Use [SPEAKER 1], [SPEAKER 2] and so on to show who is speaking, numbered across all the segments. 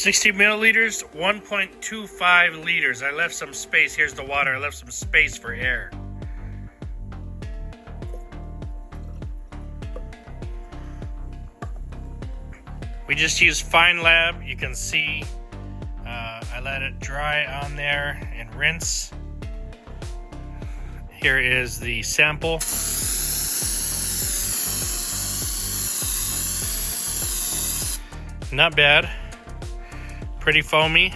[SPEAKER 1] 60 milliliters, 1.25 liters. I left some space. Here's the water. I left some space for air. We just use Fine Lab. You can see I let it dry on there and rinse. Here is the sample. Not bad. Pretty foamy.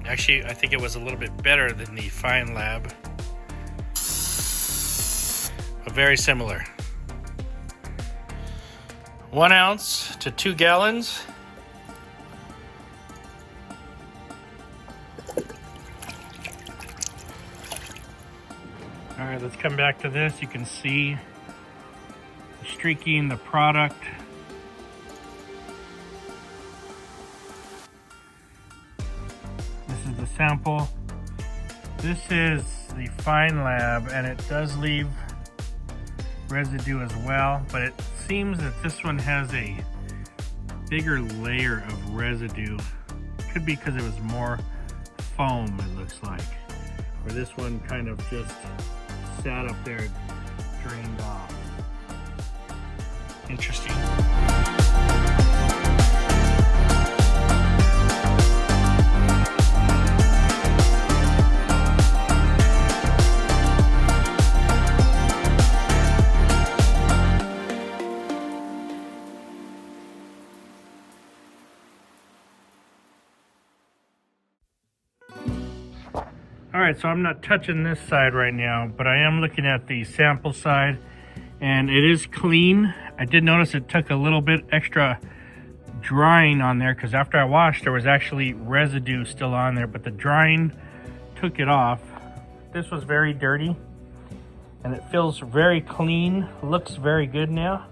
[SPEAKER 1] Actually, I think it was a little bit better than the Fine Lab. But very similar. 1 ounce to 2 gallons. All right, let's come back to this. You can see the streaking, the product. This is the sample. This is the Fine Lab, and it does leave residue as well, but it seems that this one has a bigger layer of residue. Could be because it was more foam, it looks like. Where this one kind of just sat up there, drained off. Interesting. All right, so I'm not touching this side right now, but I am looking at the sample side, and it is clean. I did notice it took a little bit extra drying on there, because after I washed, there was actually residue still on there, but the drying took it off. This was very dirty, and it feels very clean. Looks very good now.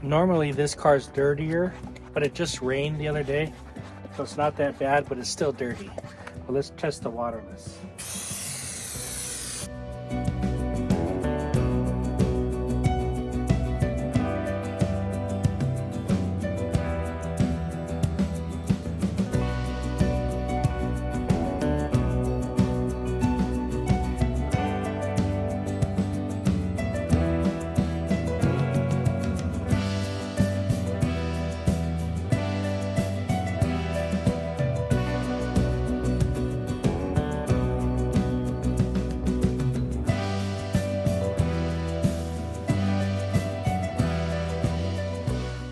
[SPEAKER 1] Normally this car's dirtier, but it just rained the other day. So it's not that bad, but it's still dirty. But let's test the waterless.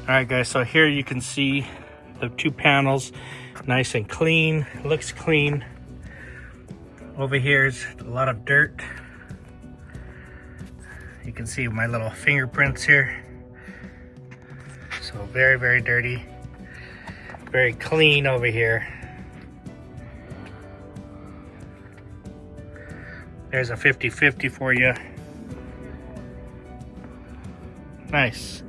[SPEAKER 1] All right, guys, so here you can see the 2 panels, nice and clean. Looks clean. Over here is a lot of dirt. You can see my little fingerprints here. So very, very dirty. Very clean over here. There's a 50-50 for you. Nice.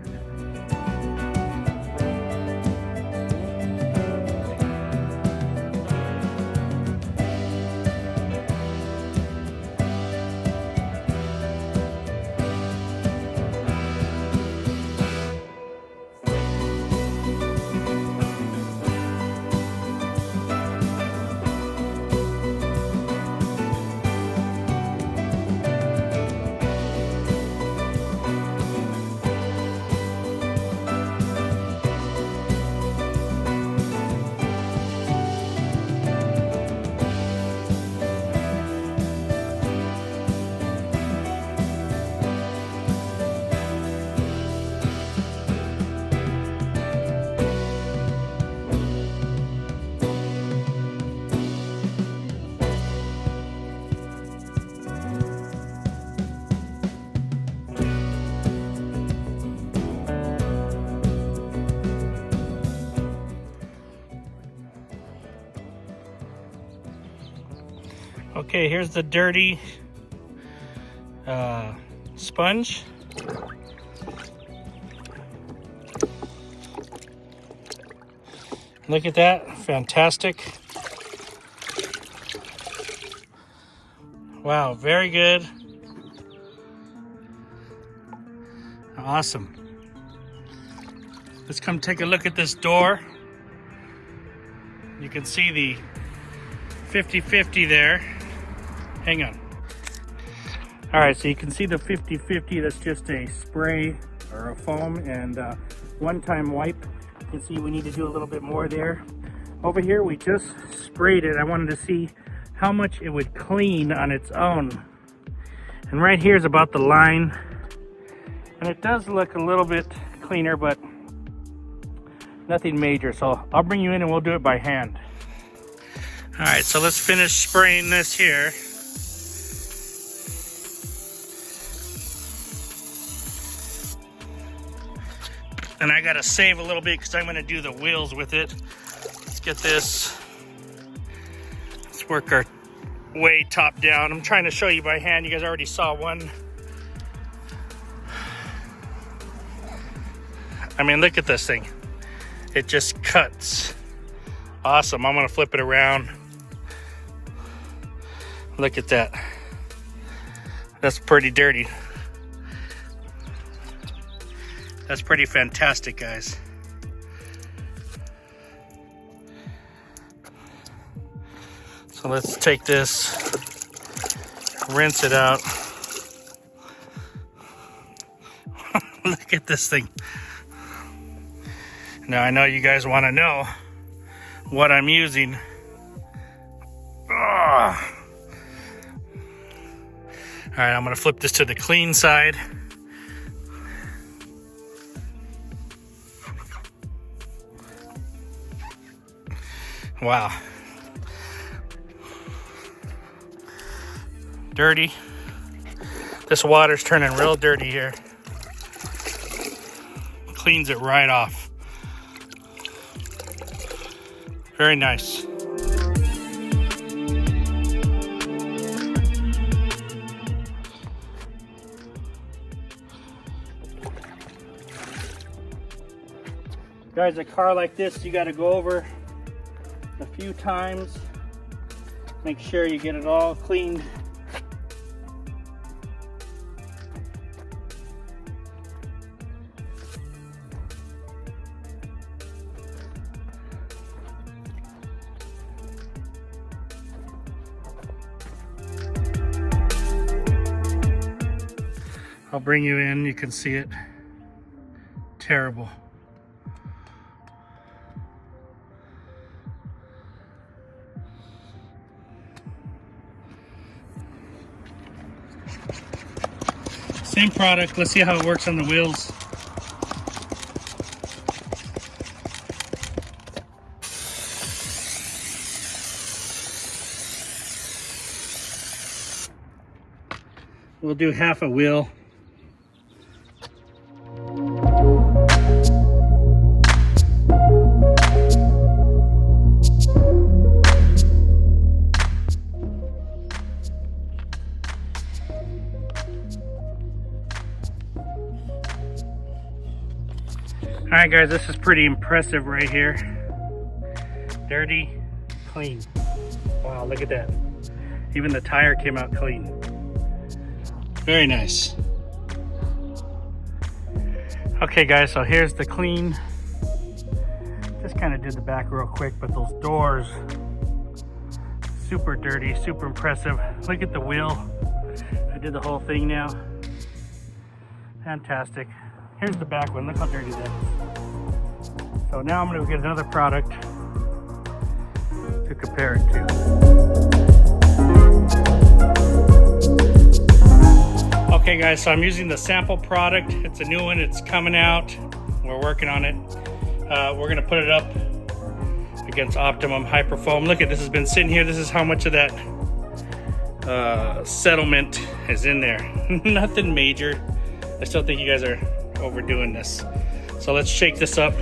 [SPEAKER 1] Okay, here's the dirty sponge. Look at that, fantastic. Wow, very good. Awesome. Let's come take a look at this door. You can see the 50-50 there. Hang on. All right, so you can see the 50-50. That's just a spray or a foam and one-time wipe. You can see we need to do a little bit more there. Over here, we just sprayed it. I wanted to see how much it would clean on its own. And right here is about the line. And it does look a little bit cleaner, but nothing major. So I'll bring you in and we'll do it by hand. All right, so let's finish spraying this here. And I gotta save a little bit because I'm gonna do the wheels with it. Let's get this. Let's work our way top down. I'm trying to show you by hand. You guys already saw one. I mean, look at this thing. It just cuts. Awesome. I'm gonna flip it around. Look at that. That's pretty dirty. That's pretty fantastic, guys. So let's take this, rinse it out. Look at this thing. Now I know you guys want to know what I'm using. Ugh. All right, I'm gonna flip this to the clean side. Wow. Dirty. This water's turning real dirty here. Cleans it right off. Very nice. Guys, a car like this, you got to go over a few times. Make sure you get it all cleaned. I'll bring you in, you can see it. Terrible. Same product, let's see how it works on the wheels. We'll do half a wheel. Alright guys, this is pretty impressive right here. Dirty, clean. Wow, look at that. Even the tire came out clean. Very nice. Okay guys, so here's the clean. Just kind of did the back real quick, but those doors, super dirty, super impressive. Look at the wheel. I did the whole thing now. Fantastic. Here's the back one, look how dirty that is. So now I'm gonna get another product to compare it to. Okay guys, so I'm using the sample product. It's a new one, it's coming out. We're working on it. We're gonna put it up against Optimum Hyperfoam. Look at this, has been sitting here. This is how much of that settlement is in there. Nothing major. I still think you guys are overdoing this. So let's shake this up.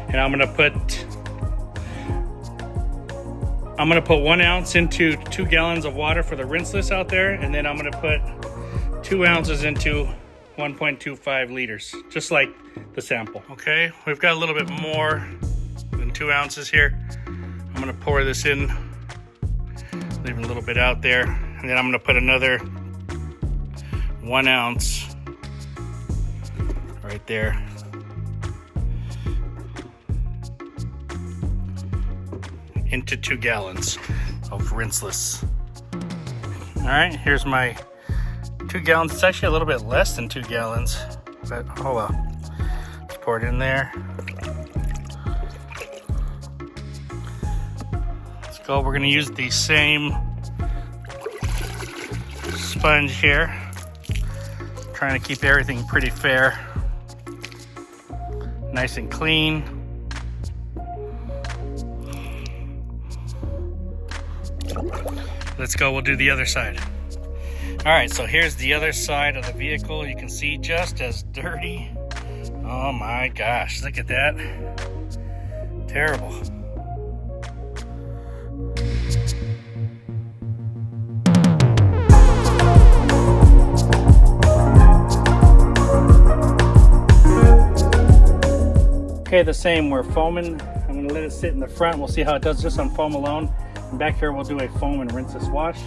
[SPEAKER 1] And I'm gonna put 1 ounce into 2 gallons of water for the Rinseless out there. And then I'm gonna put 2 ounces into 1.25 liters, just like the sample. Okay, we've got a little bit more than 2 ounces here. I'm gonna pour this in, leaving a little bit out there. And then I'm gonna put another 1 ounce right there. Into 2 gallons of Rinseless. All right, here's my 2 gallons. It's actually a little bit less than 2 gallons, but oh well. Let's pour it in there. Let's go. We're gonna use the same sponge here. Trying to keep everything pretty fair. Nice and clean. Let's go, we'll do the other side. All right, so here's the other side of the vehicle. You can see just as dirty. Oh my gosh, look at that. Terrible. Okay, the same, we're foaming. I'm gonna let it sit in the front. We'll see how it does just on foam alone. And back here, we'll do a foam and Rinseless wash.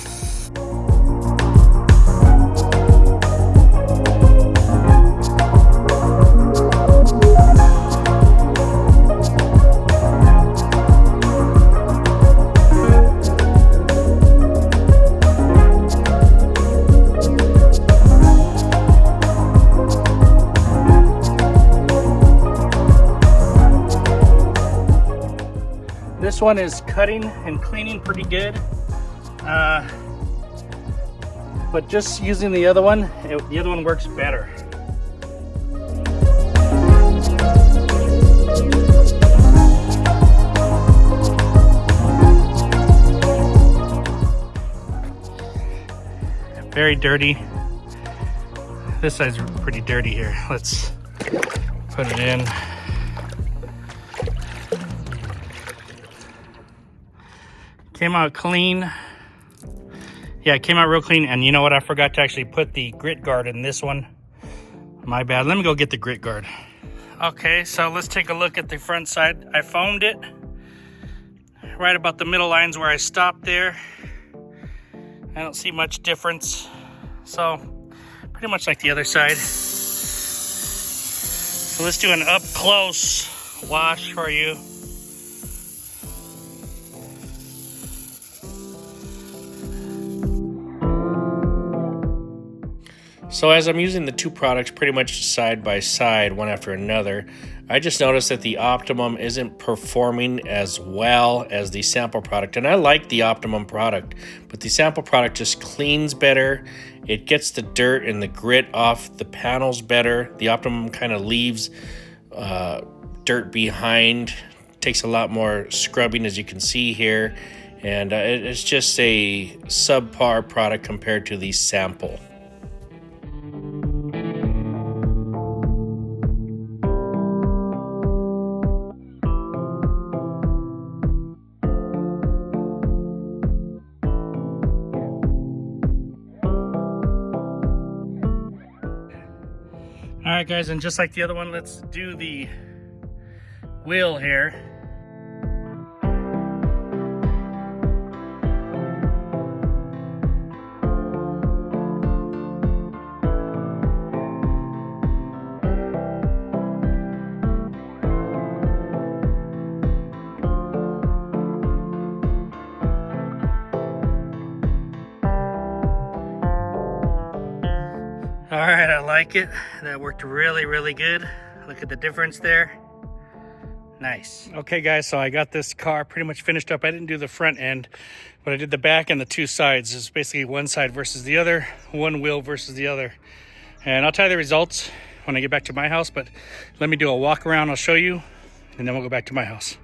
[SPEAKER 1] This one is cutting and cleaning pretty good, but just using the other one, the other one works better. Very dirty. This side's pretty dirty here. Let's put it in. Came out clean. Yeah, it came out real clean. And you know what? I forgot to actually put the grit guard in this one. My bad. Let me go get the grit guard. Okay, so let's take a look at the front side. I foamed it right about the middle lines where I stopped there. I don't see much difference. So pretty much like the other side. So let's do an up close wash for you. So as I'm using the two products pretty much side by side, one after another, I just noticed that the Optimum isn't performing as well as the sample product. And I like the Optimum product, but the sample product just cleans better. It gets the dirt and the grit off the panels better. The Optimum kind of leaves dirt behind. Takes a lot more scrubbing, as you can see here. And it's just a subpar product compared to the sample. All right, guys, and just like the other one, let's do the wheel here. All right, I like it. That worked really, really good. Look at the difference there. Nice. Okay, guys, so I got this car pretty much finished up. I didn't do the front end, but I did the back and the two sides. It's basically one side versus the other, one wheel versus the other. And I'll tell you the results when I get back to my house, but let me do a walk around. I'll show you, and then we'll go back to my house.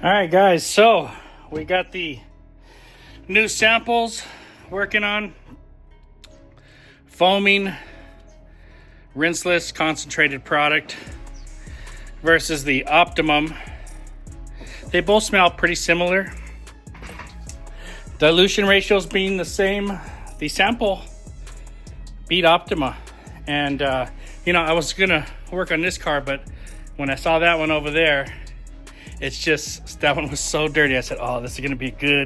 [SPEAKER 1] All right, guys, so we got the new samples working on foaming rinseless concentrated product versus the Optimum. They both smell pretty similar. Dilution ratios being the same. The sample beat Optima. And, you know, I was gonna work on this car, but when I saw that one over there, it's just, that one was so dirty. I said, oh, this is gonna be a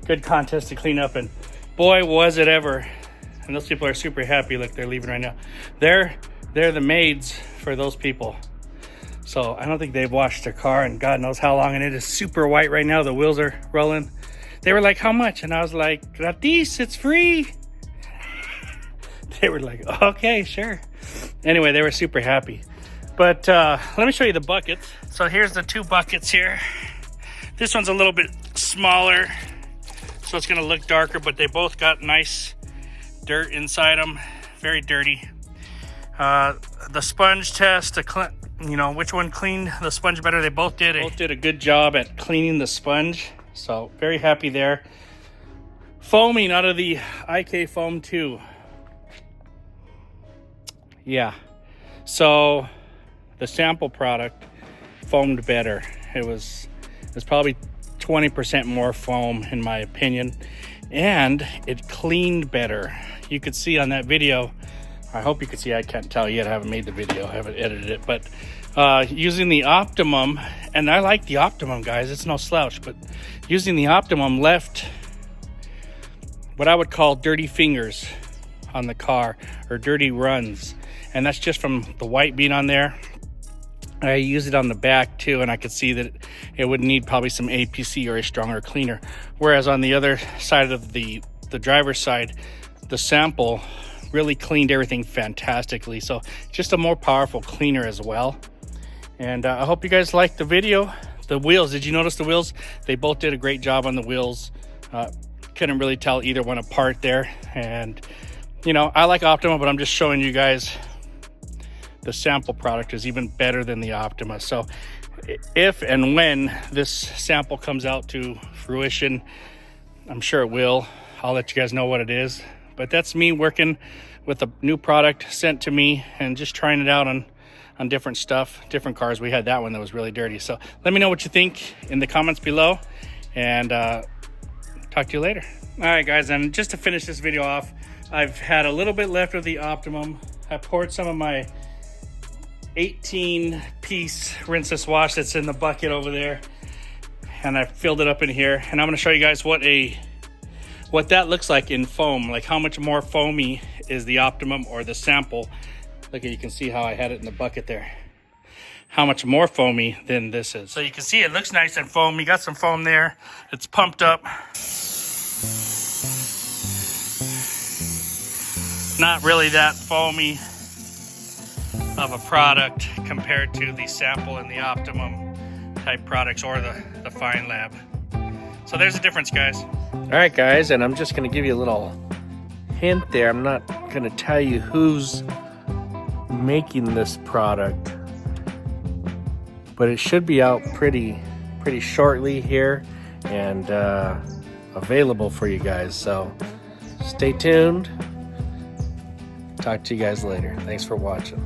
[SPEAKER 1] good contest to clean up. And boy, was it ever. And those people are super happy. Look, they're leaving right now. They're the maids for those people. So I don't think they've washed their car in God knows how long. And it is super white right now. The wheels are rolling. They were like, how much? And I was like, gratis, it's free. They were like, okay, sure. Anyway, they were super happy. But let me show you the buckets. So here's the two buckets here. This one's a little bit smaller, so it's gonna look darker, but they both got nice dirt inside them. Very dirty. The sponge test, you know, which one cleaned the sponge better? They both did a good job at cleaning the sponge. So very happy there. Foaming out of the IK Foam 2. Yeah. So the sample product foamed better. It was probably 20% more foam in my opinion. And it cleaned better. You could see on that video, I hope you could see, I can't tell yet, I haven't made the video, I haven't edited it, but using the Optimum, and I like the Optimum, guys, it's no slouch, but using the Optimum left what I would call dirty fingers on the car, or dirty runs, and that's just from the white being on there. I used it on the back too, and I could see that it would need probably some APC or a stronger cleaner, whereas on the other side of the driver's side, the sample really cleaned everything fantastically. So just a more powerful cleaner as well. And I hope you guys liked the video. The wheels, did you notice the wheels? They both did a great job on the wheels. Couldn't really tell either one apart there. And you know, I like Optima, but I'm just showing you guys the sample product is even better than the Optima. So if and when this sample comes out to fruition, I'm sure it will, I'll let you guys know what it is. But that's me working with a new product sent to me and just trying it out on different stuff, different cars. We had that one that was really dirty. So let me know what you think in the comments below, and talk to you later. All right, guys, and just to finish this video off, I've had a little bit left of the Optimum. I poured some of my 18-piece rinseless wash that's in the bucket over there, and I filled it up in here. And I'm gonna show you guys what that looks like in foam, like how much more foamy is the Optimum or the sample. Look, you can see how I had it in the bucket there. How much more foamy than this is. So you can see it looks nice and foamy. Got some foam there. It's pumped up. Not really that foamy of a product compared to the sample and the Optimum type products, or the Fine Lab. So there's a difference, guys.
[SPEAKER 2] All right, guys, and I'm just going to give you a little hint there. I'm not going to tell you who's making this product, but it should be out pretty shortly here and available for you guys. So stay tuned. Talk to you guys later. Thanks for watching.